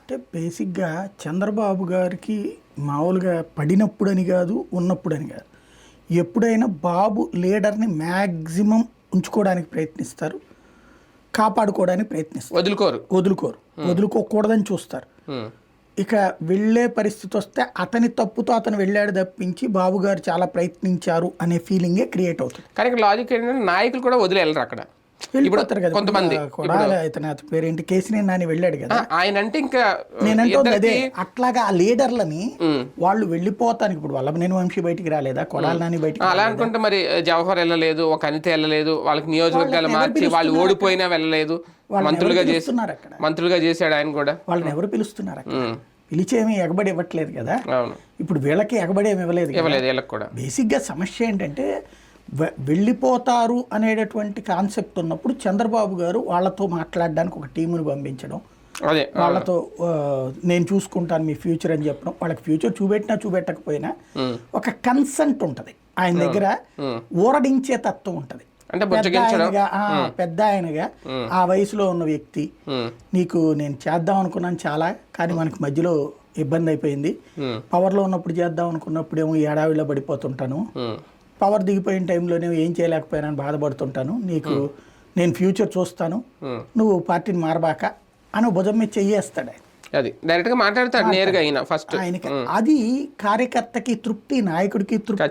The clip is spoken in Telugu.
అంటే బేసిక్గా చంద్రబాబు గారికి మామూలుగా పడినప్పుడని కాదు, ఉన్నప్పుడని కాదు, ఎప్పుడైనా బాబు లీడర్ని మ్యాక్సిమం ఉంచుకోవడానికి ప్రయత్నిస్తారు, కాపాడుకోవడానికి ప్రయత్నిస్తారు. వదులుకోకూడదని చూస్తారు. ఇక వెళ్ళే పరిస్థితి వస్తే అతని తప్పుతో అతను వెళ్ళాడు తప్పించి బాబు గారు చాలా ప్రయత్నించారు అనే ఫీలింగే క్రియేట్ అవుతుంది. కానీ లాజిక్ ఏంటంటే నాయకులు కూడా వదిలేరు అక్కడ, వెళ్ళిపోతారు కదా కొంతమంది. ఇతను పేరేంటి కేసీఆర్ నాని వెళ్ళాడు కదా, ఆయన అంటే ఇంకా నేనంటే అదే అట్లాగా ఆ లీడర్లని వాళ్ళు వెళ్ళిపోతానికి ఇప్పుడు వల్లభనేని వంశీ బయటికి రాలేదా, కొడాలి నాని బయటికి అలా అనుకుంటే మరి జవహర్ వెళ్ళలేదు, ఒక అనిత వెళ్ళలేదు, వాళ్ళకి నియోజకవర్గాలు మార్చి వాళ్ళు ఓడిపోయినా వెళ్ళలేదు, మంత్రులుగా చేశాడు ఆయన కూడా. వాళ్ళని ఎవరు పిలుస్తున్నారు అక్కడ? పిలిచేమి ఎగబడి ఇవ్వట్లేదు కదా. ఇప్పుడు వీళ్ళకి ఎగబడి ఏమి ఇవ్వలేదు వీళ్ళకి కూడా. బేసిక్గా సమస్య ఏంటంటే వెళ్ళిపోతారు అనేటటువంటి కాన్సెప్ట్ ఉన్నప్పుడు చంద్రబాబు గారు వాళ్ళతో మాట్లాడడానికి ఒక టీముని పంపించడం, వాళ్ళతో నేను చూసుకుంటాను మీ ఫ్యూచర్ అని చెప్పడం, వాళ్ళకి ఫ్యూచర్ చూపెట్టినా చూపెట్టకపోయినా ఒక కన్సెంట్ ఉంటుంది ఆయన దగ్గర, ఊరడించే తత్వం ఉంటుంది. పెద్ద ఆయనగా ఆ వయసులో ఉన్న వ్యక్తి, నీకు నేను చేద్దాం అనుకున్నాను చాలా, కానీ మనకి మధ్యలో ఇబ్బంది అయిపోయింది, పవర్లో ఉన్నప్పుడు చేద్దాం అనుకున్నప్పుడేమో ఏడావిలో పడిపోతుంటాను, పవర్ దిగిపోయిన టైంలోనే ఏం చేయలేకపోయినాను బాధపడుతుంటాను, నీకు నేను ఫ్యూచర్ చూస్తాను, నువ్వు పార్టీని మారబాక అని భుజం మీద చెయ్యేస్తాడు. అది డైరెక్ట్ గా మాట్లాడతాడు నేరుగా. ఫస్ట్ ఆయనకి అది కార్యకర్తకి తృప్తి, నాయకుడికి తృప్తి.